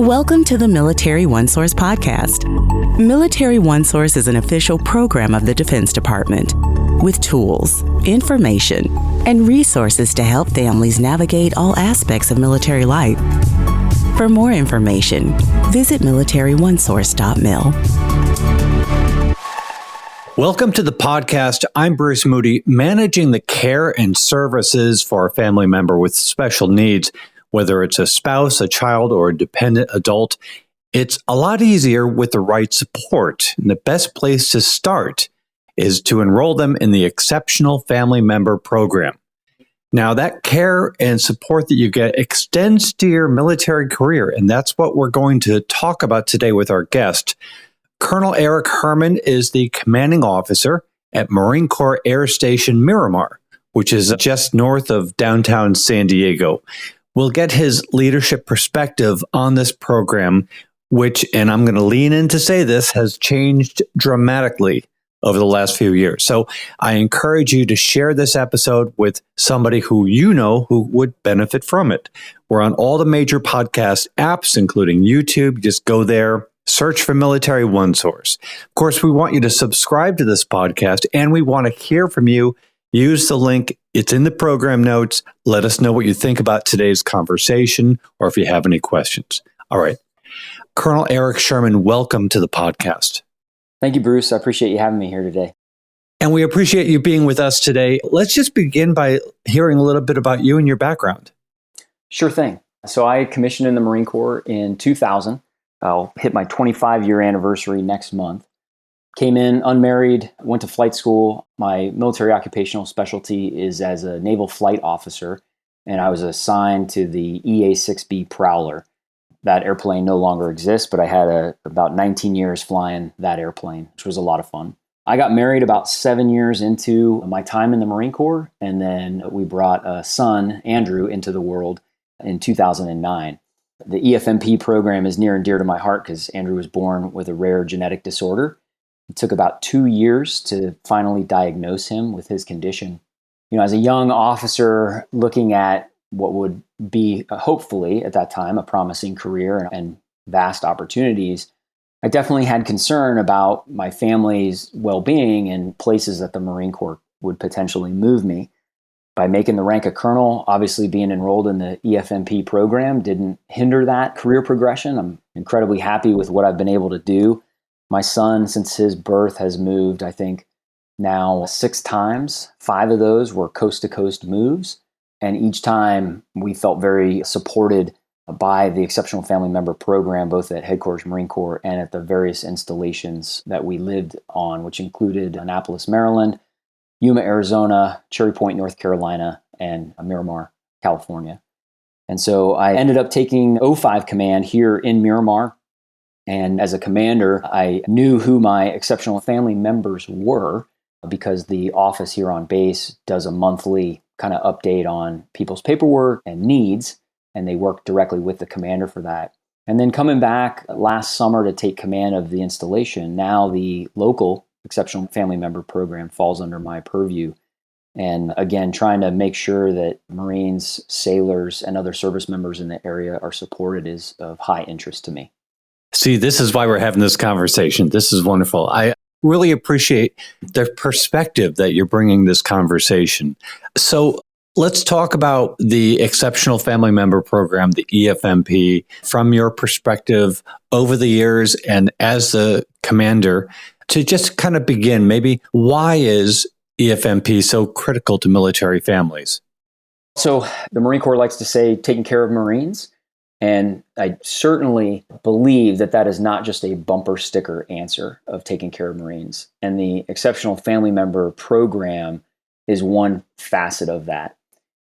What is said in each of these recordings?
Welcome to the Military OneSource podcast. Military OneSource is an official program of the Defense Department with tools, information, and resources to help families navigate all aspects of military life. For more information, visit militaryonesource.mil. Welcome to the podcast. I'm Bruce Moody, managing the care and services for a family member with special needs. Whether it's a spouse, a child, or a dependent adult, it's a lot easier with the right support. And the best place to start is to enroll them in the Exceptional Family Member Program. Now, that care and support that you get extends to your military career, and that's what we're going to talk about today with our guest. Colonel Erik Herrmann is the commanding officer at Marine Corps Air Station Miramar, which is just north of downtown San Diego. We'll get his leadership perspective on this program, which, and I'm going to lean in to say this, has changed dramatically over the last few years. So I encourage you to share this episode with somebody who you know who would benefit from it. We're on all the major podcast apps, including YouTube. Just go there, search for Military OneSource. Of course, we want you to subscribe to this podcast, and we want to hear from you. Use the link. It's in the program notes. Let us know what you think about today's conversation or if you have any questions. All right. Colonel Erik Herrmann, welcome to the podcast. Thank you, Bruce. I appreciate you having me here today. And we appreciate you being with us today. Let's just begin by hearing a little bit about you and your background. Sure thing. So I commissioned in the Marine Corps in 2000. I'll hit my 25-year anniversary next month. Came in unmarried, went to flight school. My military occupational specialty is as a naval flight officer, and I was assigned to the EA-6B Prowler. That airplane no longer exists, but I had about 19 years flying that airplane, which was a lot of fun. I got married about 7 years into my time in the Marine Corps, and then we brought a son, Andrew, into the world in 2009. The EFMP program is near and dear to my heart because Andrew was born with a rare genetic disorder. It took about 2 years to finally diagnose him with his condition. As a young officer looking at what would be, hopefully at that time, a promising career and vast opportunities, I definitely had concern about my family's well-being and places that the Marine Corps would potentially move me. By making the rank of colonel, obviously being enrolled in the EFMP program didn't hinder that career progression. I'm incredibly happy with what I've been able to do. My son, since his birth, has moved, I think, now 6 times. 5 of those were coast-to-coast moves. And each time we felt very supported by the Exceptional Family Member Program, both at Headquarters Marine Corps and at the various installations that we lived on, which included Annapolis, Maryland, Yuma, Arizona, Cherry Point, North Carolina, and Miramar, California. And so I ended up taking O5 command here in Miramar. And as a commander, I knew who my exceptional family members were because the office here on base does a monthly kind of update on people's paperwork and needs, and they work directly with the commander for that. And then coming back last summer to take command of the installation, now the local Exceptional Family Member Program falls under my purview. And again, trying to make sure that Marines, sailors, and other service members in the area are supported is of high interest to me. See, this is why we're having this conversation. This is wonderful. I really appreciate the perspective that you're bringing this conversation. So let's talk about the Exceptional Family Member Program, the EFMP, from your perspective over the years and as the commander. To just kind of begin, maybe why is EFMP so critical to military families? So the Marine Corps likes to say taking care of Marines. And I certainly believe that that is not just a bumper sticker answer of taking care of Marines. And the Exceptional Family Member Program is one facet of that.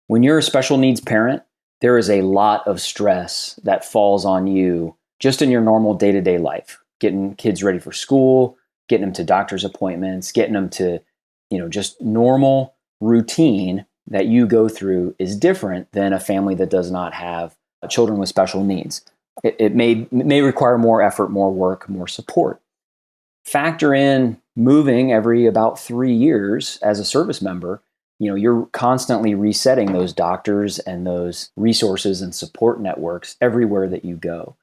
When you're a special needs parent, there is a lot of stress that falls on you just in your normal day-to-day life. Getting kids ready for school, getting them to doctor's appointments, getting them to, just normal routine that you go through is different than a family that does not have children with special needs. It may require more effort, more work, more support. Factor in moving every about 3 years as a service member. You're constantly resetting those doctors and those resources and support networks everywhere that you go.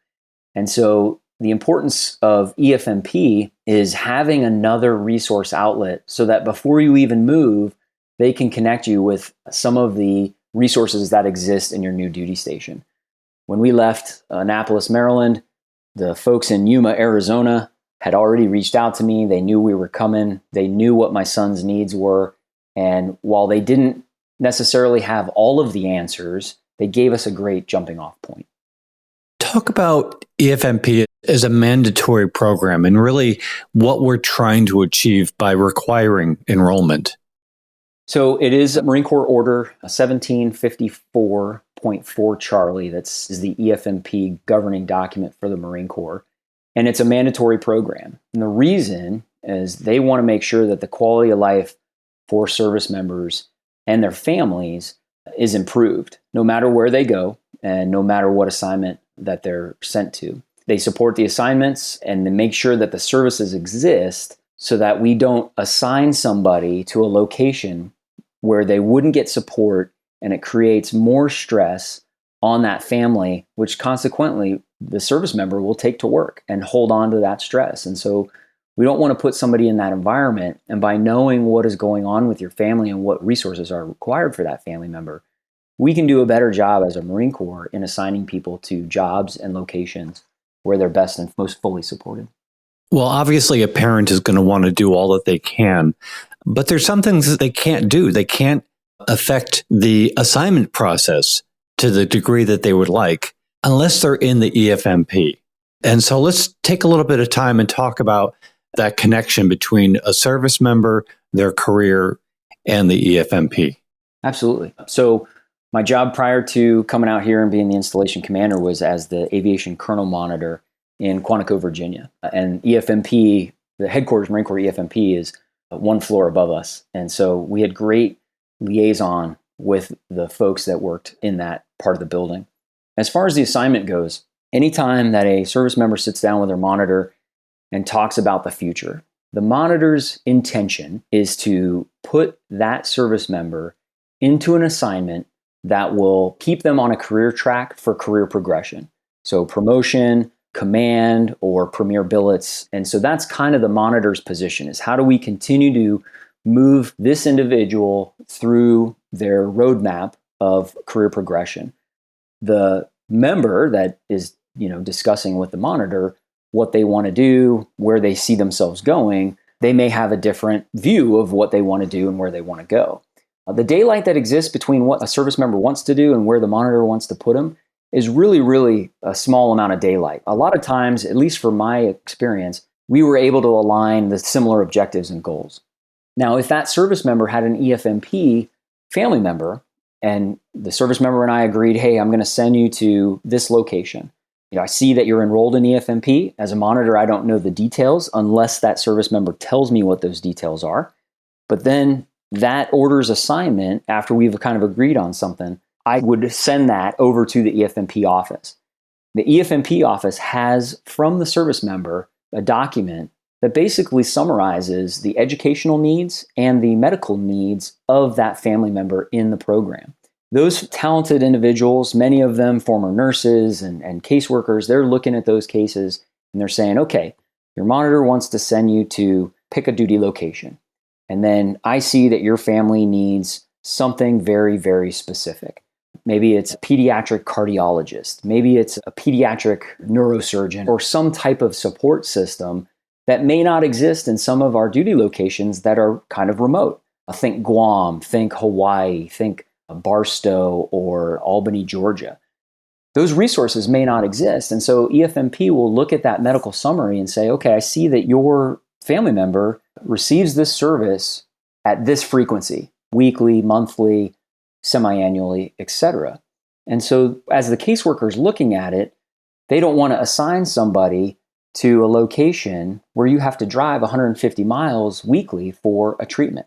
And so the importance of EFMP is having another resource outlet so that before you even move, they can connect you with some of the resources that exist in your new duty station. When we left Annapolis, Maryland, the folks in Yuma, Arizona had already reached out to me. They knew we were coming. They knew what my son's needs were. And while they didn't necessarily have all of the answers, they gave us a great jumping off point. Talk about EFMP as a mandatory program and really what we're trying to achieve by requiring enrollment. So it is Marine Corps Order 1754.4 Charlie. That's the EFMP governing document for the Marine Corps. And it's a mandatory program. And the reason is they want to make sure that the quality of life for service members and their families is improved, no matter where they go and no matter what assignment that they're sent to. They support the assignments and they make sure that the services exist so that we don't assign somebody to a location where they wouldn't get support, and it creates more stress on that family, which consequently the service member will take to work and hold on to that stress. And so we don't want to put somebody in that environment. And by knowing what is going on with your family and what resources are required for that family member, we can do a better job as a Marine Corps in assigning people to jobs and locations where they're best and most fully supported. Well, obviously, a parent is going to want to do all that they can, but there's some things that they can't do. They can't affect the assignment process to the degree that they would like unless they're in the EFMP. And so let's take a little bit of time and talk about that connection between a service member, their career, and the EFMP. Absolutely. So my job prior to coming out here and being the installation commander was as the aviation kernel monitor in Quantico, Virginia. And EFMP, the headquarters Marine Corps EFMP is one floor above us. And so we had great liaison with the folks that worked in that part of the building. As far as the assignment goes, anytime that a service member sits down with their monitor and talks about the future, the monitor's intention is to put that service member into an assignment that will keep them on a career track for career progression. So promotion, command, or premier billets. And so that's kind of the monitor's position, is how do we continue to move this individual through their roadmap of career progression. The member that is, discussing with the monitor what they want to do, where they see themselves going, they may have a different view of what they want to do and where they want to go. The daylight that exists between what a service member wants to do and where the monitor wants to put them is really, really a small amount of daylight. A lot of times, at least from my experience, we were able to align the similar objectives and goals. Now, if that service member had an EFMP family member and the service member and I agreed, hey, I'm going to send you to this location. I see that you're enrolled in EFMP. As a monitor, I don't know the details unless that service member tells me what those details are. But then that order's assignment, after we've kind of agreed on something, I would send that over to the EFMP office. The EFMP office has, from the service member, a document that basically summarizes the educational needs and the medical needs of that family member in the program. Those talented individuals, many of them former nurses and caseworkers, they're looking at those cases and they're saying, okay, your monitor wants to send you to pick a duty location. And then I see that your family needs something very, very specific. Maybe it's a pediatric cardiologist. Maybe it's a pediatric neurosurgeon or some type of support system that may not exist in some of our duty locations that are kind of remote. Think Guam, think Hawaii, think Barstow or Albany, Georgia. Those resources may not exist. And so EFMP will look at that medical summary and say, okay, I see that your family member receives this service at this frequency, weekly, monthly, semi-annually, etc. And so as the caseworker is looking at it, they don't want to assign somebody to a location where you have to drive 150 miles weekly for a treatment.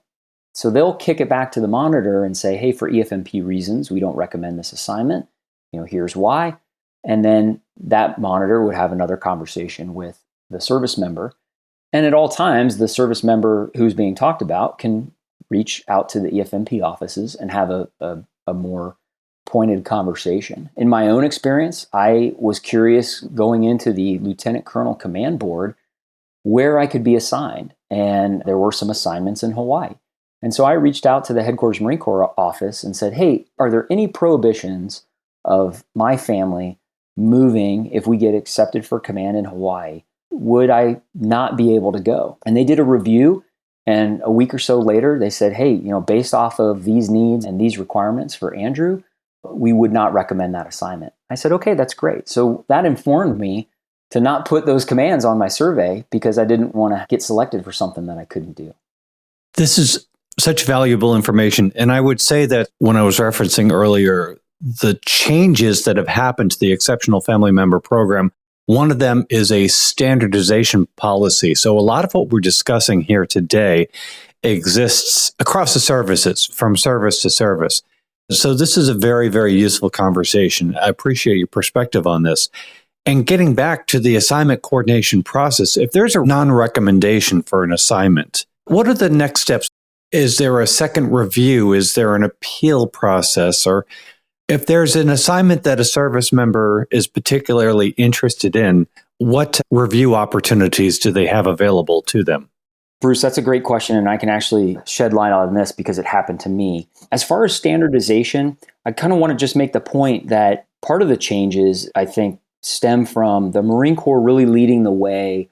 So they'll kick it back to the monitor and say, hey, for EFMP reasons, we don't recommend this assignment. Here's why. And then that monitor would have another conversation with the service member. And at all times, the service member who's being talked about can reach out to the EFMP offices and have a more pointed conversation. In my own experience, I was curious going into the Lieutenant Colonel Command Board where I could be assigned. And there were some assignments in Hawaii. And so I reached out to the Headquarters Marine Corps office and said, hey, are there any prohibitions of my family moving if we get accepted for command in Hawaii? Would I not be able to go? And they did a review. And a week or so later, they said, hey, based off of these needs and these requirements for Andrew, we would not recommend that assignment. I said, okay, that's great. So that informed me to not put those commands on my survey because I didn't want to get selected for something that I couldn't do. This is such valuable information. And I would say that when I was referencing earlier, the changes that have happened to the Exceptional Family Member Program, one of them is a standardization policy. So a lot of what we're discussing here today exists across the services, from service to service. So this is a very, very useful conversation. I appreciate your perspective on this. And getting back to the assignment coordination process, if there's a non-recommendation for an assignment, what are the next steps? Is there a second review? Is there an appeal process? Or if there's an assignment that a service member is particularly interested in, what review opportunities do they have available to them? Bruce, that's a great question, and I can actually shed light on this because it happened to me. As far as standardization, I kind of want to just make the point that part of the changes, I think, stem from the Marine Corps really leading the way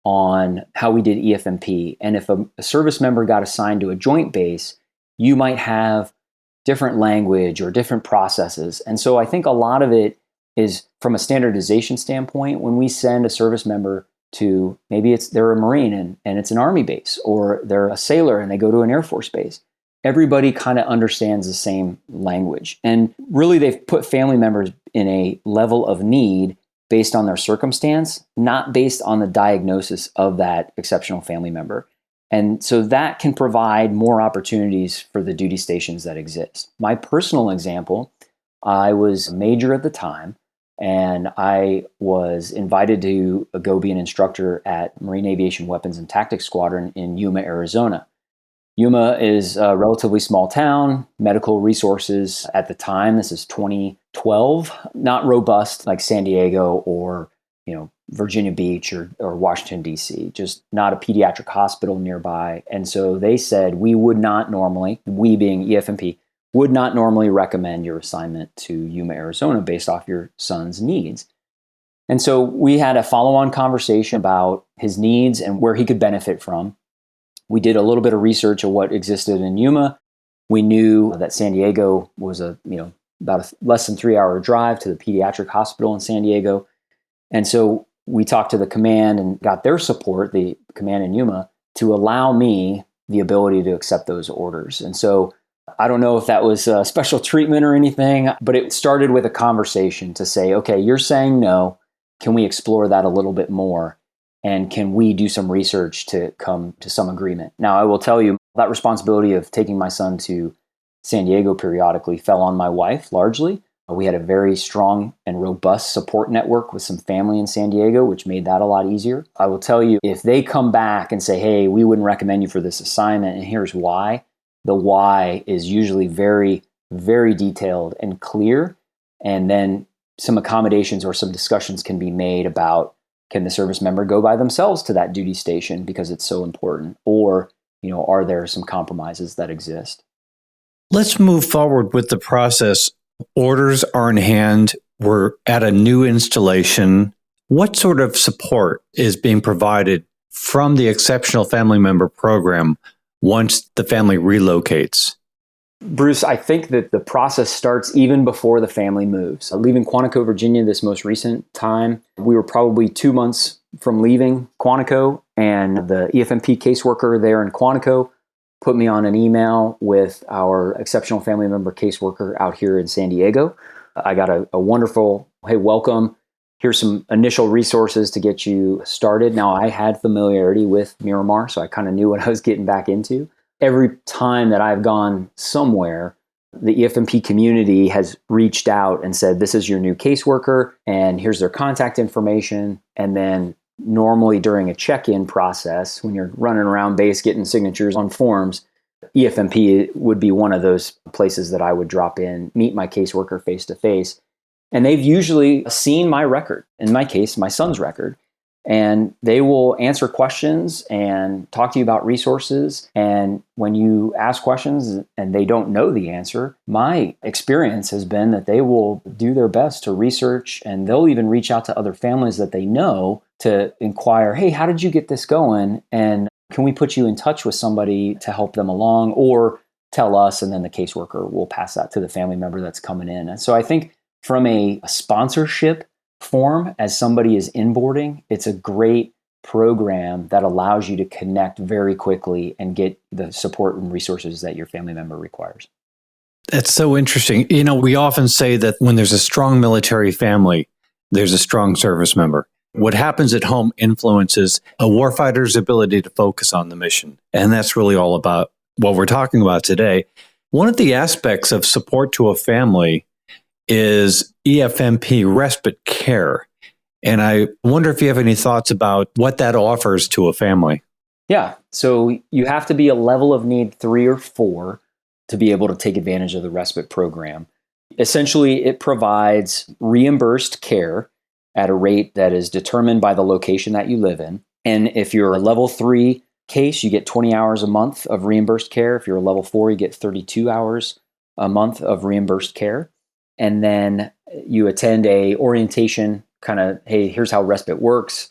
on how we did EFMP. And if a service member got assigned to a joint base, you might have different language or different processes. And so I think a lot of it is from a standardization standpoint. When we send a service member to, maybe they're a Marine and it's an Army base, or they're a sailor and they go to an Air Force base, everybody kind of understands the same language. And really, they've put family members in a level of need based on their circumstance, not based on the diagnosis of that exceptional family member. And so that can provide more opportunities for the duty stations that exist. My personal example, I was a major at the time, and I was invited to go be an instructor at Marine Aviation Weapons and Tactics Squadron in Yuma, Arizona. Yuma is a relatively small town. Medical resources at the time, this is 2012, not robust like San Diego or Virginia Beach or Washington, D.C., just not a pediatric hospital nearby. And so they said we would not normally, we being EFMP, would not normally recommend your assignment to Yuma, Arizona based off your son's needs. And so we had a follow-on conversation about his needs and where he could benefit from. We did a little bit of research of what existed in Yuma. We knew that San Diego was about a less than 3-hour drive to the pediatric hospital in San Diego. And so we talked to the command and got their support, the command in Yuma, to allow me the ability to accept those orders. And so I don't know if that was a special treatment or anything, but it started with a conversation to say, okay, you're saying no. Can we explore that a little bit more? And can we do some research to come to some agreement? Now, I will tell you that responsibility of taking my son to San Diego periodically fell on my wife largely. We had a very strong and robust support network with some family in San Diego, which made that a lot easier. I will tell you, if they come back and say, hey, we wouldn't recommend you for this assignment, and here's why, the why is usually very, very detailed and clear. And then some accommodations or some discussions can be made about, can the service member go by themselves to that duty station because it's so important? Or, are there some compromises that exist? Let's move forward with the process. Orders are in hand. We're at a new installation. What sort of support is being provided from the Exceptional Family Member Program once the family relocates? Bruce, I think that the process starts even before the family moves. Leaving Quantico, Virginia, this most recent time, we were probably 2 months from leaving Quantico, and the EFMP caseworker there in Quantico put me on an email with our Exceptional Family Member caseworker out here in San Diego. I got a wonderful, hey, welcome. Here's some initial resources to get you started. Now, I had familiarity with Miramar, so I kind of knew what I was getting back into. Every time that I've gone somewhere, the EFMP community has reached out and said, this is your new caseworker, and here's their contact information. And then normally during a check-in process, when you're running around base getting signatures on forms, EFMP would be one of those places that I would drop in, meet my caseworker face to face. And they've usually seen my record, in my case, my son's record. And they will answer questions and talk to you about resources. And when you ask questions and they don't know the answer, my experience has been that they will do their best to research, and they'll even reach out to other families that they know to inquire, hey, how did you get this going? And can we put you in touch with somebody to help them along, or tell us, and then the caseworker will pass that to the family member that's coming in. And so I think from a sponsorship form, as somebody is inboarding, it's a great program that allows you to connect very quickly and get the support and resources that your family member requires. That's so interesting. We often say that when there's a strong military family, there's a strong service member. What happens at home influences a warfighter's ability to focus on the mission. And that's really all about what we're talking about today. One of the aspects of support to a family is EFMP respite care. And I wonder if you have any thoughts about what that offers to a family. Yeah. So you have to be a level of need 3 or 4 to be able to take advantage of the respite program. Essentially, it provides reimbursed care at a rate that is determined by the location that you live in. And if you're a level 3 case, you get 20 hours a month of reimbursed care. If you're a level 4, you get 32 hours a month of reimbursed care. And then you attend a orientation, kind of, hey, here's how respite works.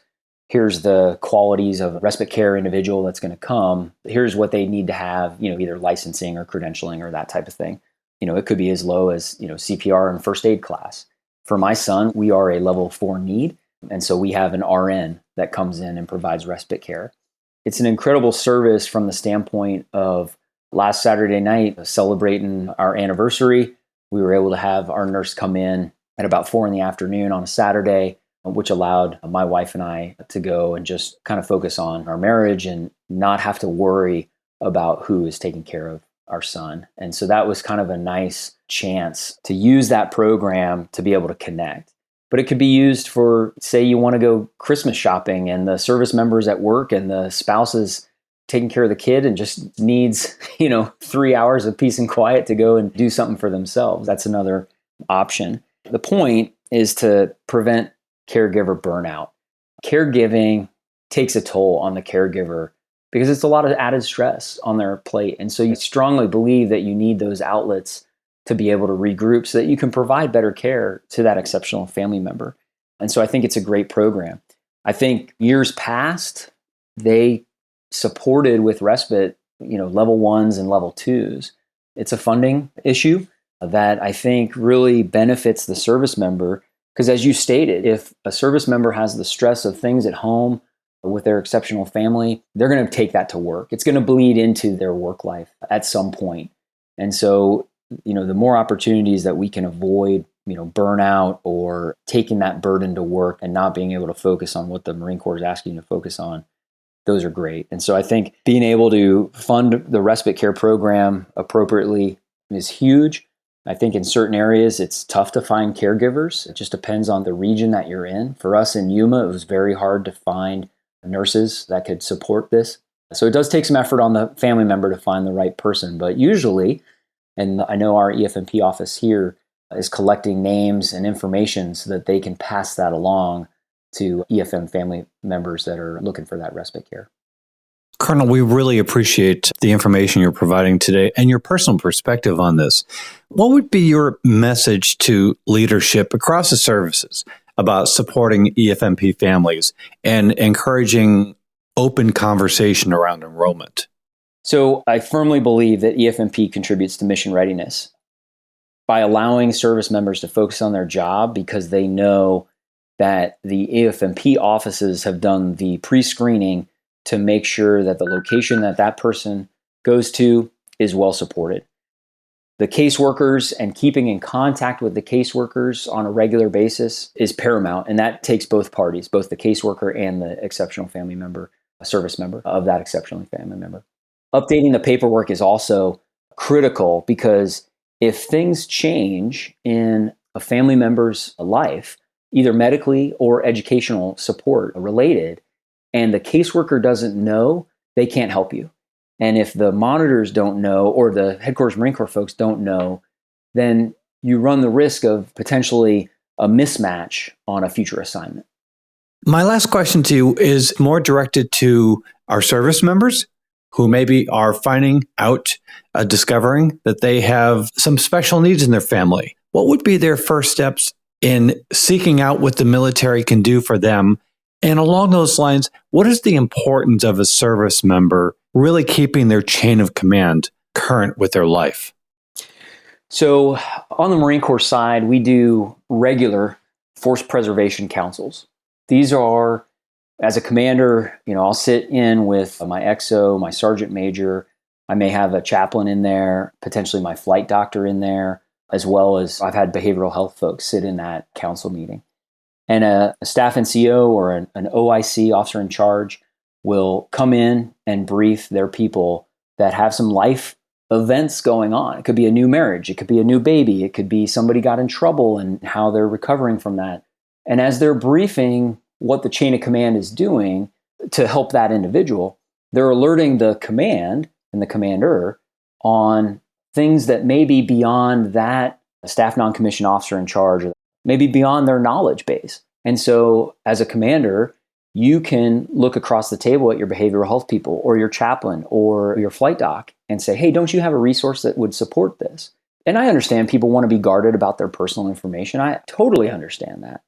Here's the qualities of a respite care individual that's going to come. Here's what they need to have, either licensing or credentialing or that type of thing. It could be as low as, CPR and first aid class. For my son, we are a level 4 need. And so we have an RN that comes in and provides respite care. It's an incredible service from the standpoint of last Saturday night, celebrating our anniversary. We were able to have our nurse come in at about 4 p.m. on a Saturday, which allowed my wife and I to go and just kind of focus on our marriage and not have to worry about who is taking care of our son. And so that was kind of a nice chance to use that program to be able to connect. But it could be used for, say, you want to go Christmas shopping and the service member's at work and the spouse is taking care of the kid and just needs, 3 hours of peace and quiet to go and do something for themselves. That's another option. The point is to prevent caregiver burnout. Caregiving takes a toll on the caregiver because it's a lot of added stress on their plate. And so you strongly believe that you need those outlets to be able to regroup so that you can provide better care to that exceptional family member. And so I think it's a great program. I think years past, they supported with respite, level 1s and level 2s. It's a funding issue that I think really benefits the service member. Because as you stated, if a service member has the stress of things at home with their exceptional family, they're going to take that to work. It's going to bleed into their work life at some point. And so, the more opportunities that we can avoid, burnout or taking that burden to work and not being able to focus on what the Marine Corps is asking you to focus on, those are great. And so I think being able to fund the respite care program appropriately is huge. I think in certain areas, it's tough to find caregivers. It just depends on the region that you're in. For us in Yuma, it was very hard to find nurses that could support this. So it does take some effort on the family member to find the right person. But usually, and I know our EFMP office here is collecting names and information so that they can pass that along to EFM family members that are looking for that respite care. Colonel, we really appreciate the information you're providing today and your personal perspective on this. What would be your message to leadership across the services about supporting EFMP families and encouraging open conversation around enrollment? So I firmly believe that EFMP contributes to mission readiness by allowing service members to focus on their job because they know that the EFMP offices have done the pre-screening to make sure that the location that that person goes to is well supported. The caseworkers and keeping in contact with the caseworkers on a regular basis is paramount, and that takes both parties, both the caseworker and the exceptional family member, a service member of that exceptional family member. Updating the paperwork is also critical because if things change in a family member's life, either medically or educational support related, and the caseworker doesn't know, they can't help you. And if the monitors don't know, or the headquarters Marine Corps folks don't know, then you run the risk of potentially a mismatch on a future assignment. My last question to you is more directed to our service members who maybe are finding out, discovering that they have some special needs in their family. What would be their first steps in seeking out what the military can do for them? And along those lines, what is the importance of a service member really keeping their chain of command current with their life? So on the Marine Corps side, we do regular force preservation councils. These are, as a commander, I'll sit in with my XO, my sergeant major. I may have a chaplain in there, potentially my flight doctor in there, as well as I've had behavioral health folks sit in that council meeting. And a staff NCO or an OIC, officer in charge, will come in and brief their people that have some life events going on. It could be a new marriage. It could be a new baby. It could be somebody got in trouble and how they're recovering from that. And as they're briefing what the chain of command is doing to help that individual, they're alerting the command and the commander on things that may be beyond that staff non-commissioned officer in charge, or maybe beyond their knowledge base. And so as a commander, you can look across the table at your behavioral health people or your chaplain or your flight doc and say, hey, don't you have a resource that would support this? And I understand people want to be guarded about their personal information. I totally understand that.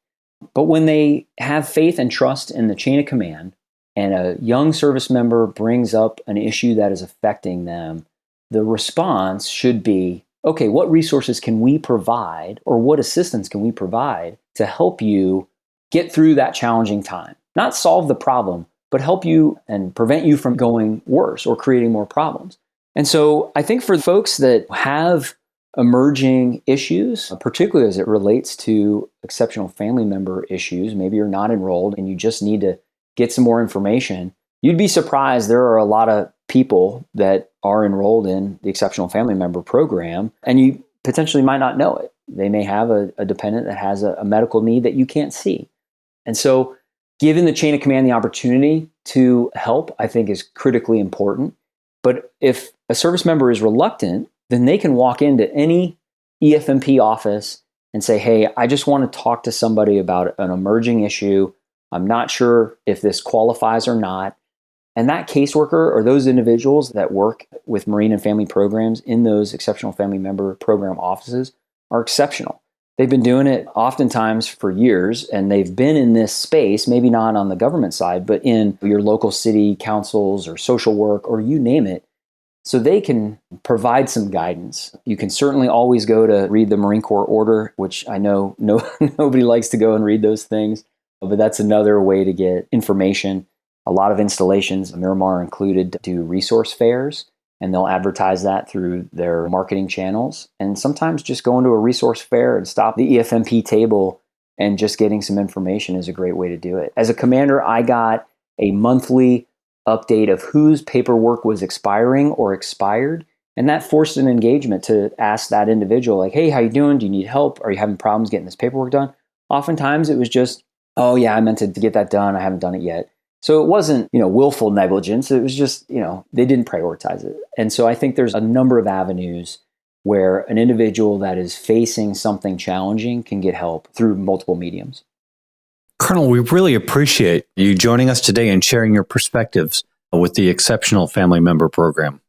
But when they have faith and trust in the chain of command and a young service member brings up an issue that is affecting them, the response should be, okay, what resources can we provide, or what assistance can we provide to help you get through that challenging time? Not solve the problem, but help you and prevent you from going worse or creating more problems. And so I think for folks that have emerging issues, particularly as it relates to exceptional family member issues, maybe you're not enrolled and you just need to get some more information, you'd be surprised there are a lot of people that are enrolled in the exceptional family member program, and you potentially might not know it. They may have a dependent that has a medical need that you can't see. And so giving the chain of command the opportunity to help, I think, is critically important. But if a service member is reluctant, then they can walk into any EFMP office and say, hey, I just want to talk to somebody about an emerging issue. I'm not sure if this qualifies or not. And that caseworker or those individuals that work with Marine and family programs in those exceptional family member program offices are exceptional. They've been doing it oftentimes for years, and they've been in this space, maybe not on the government side, but in your local city councils or social work or you name it. So they can provide some guidance. You can certainly always go to read the Marine Corps order, which I know nobody likes to go and read those things, but that's another way to get information. A lot of installations, Miramar included, do resource fairs, and they'll advertise that through their marketing channels. And sometimes just going to a resource fair and stop the EFMP table and just getting some information is a great way to do it. As a commander, I got a monthly update of whose paperwork was expiring or expired. And that forced an engagement to ask that individual, like, hey, how you doing? Do you need help? Are you having problems getting this paperwork done? Oftentimes it was just, oh yeah, I meant to get that done. I haven't done it yet. So it wasn't, willful negligence. It was just, they didn't prioritize it. And so I think there's a number of avenues where an individual that is facing something challenging can get help through multiple mediums. Colonel, we really appreciate you joining us today and sharing your perspectives with the Exceptional Family Member Program.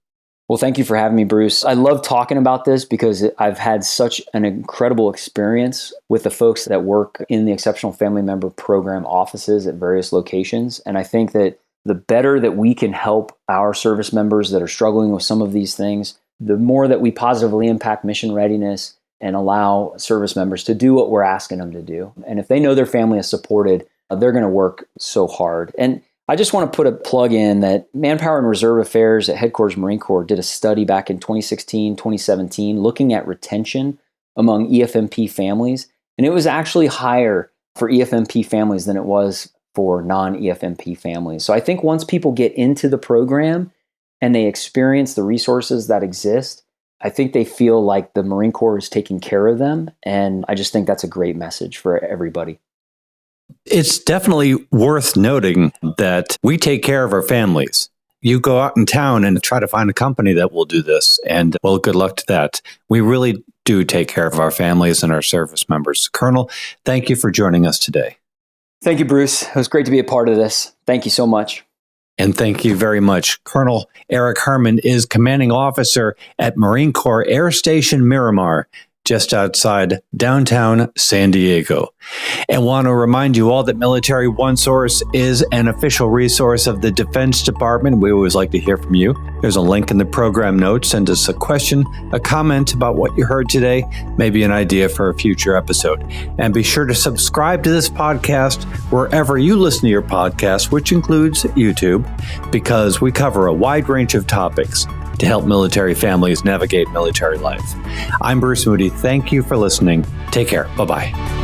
Well, thank you for having me, Bruce. I love talking about this because I've had such an incredible experience with the folks that work in the Exceptional Family Member Program offices at various locations. And I think that the better that we can help our service members that are struggling with some of these things, the more that we positively impact mission readiness and allow service members to do what we're asking them to do. And if they know their family is supported, they're going to work so hard. And I just want to put a plug in that Manpower and Reserve Affairs at Headquarters Marine Corps did a study back in 2016, 2017, looking at retention among EFMP families. And it was actually higher for EFMP families than it was for non-EFMP families. So I think once people get into the program and they experience the resources that exist, I think they feel like the Marine Corps is taking care of them. And I just think that's a great message for everybody. It's definitely worth noting that we take care of our families. you go out in town and try to find a company that will do this. And well, good luck to that. We really do take care of our families and our service members. Colonel, thank you for joining us today. Thank you, Bruce. It was great to be a part of this. Thank you so much. And thank you very much. Colonel Erik Herrmann is commanding officer at Marine Corps Air Station Miramar, just outside downtown San Diego. And want to remind you all that Military OneSource is an official resource of the Defense Department. We always like to hear from you. There's a link in the program notes. Send us a question, a comment about what you heard today, maybe an idea for a future episode. And be sure to subscribe to this podcast wherever you listen to your podcast, which includes YouTube, because we cover a wide range of topics to help military families navigate military life. I'm Bruce Moody. Thank you for listening. Take care. Bye-bye.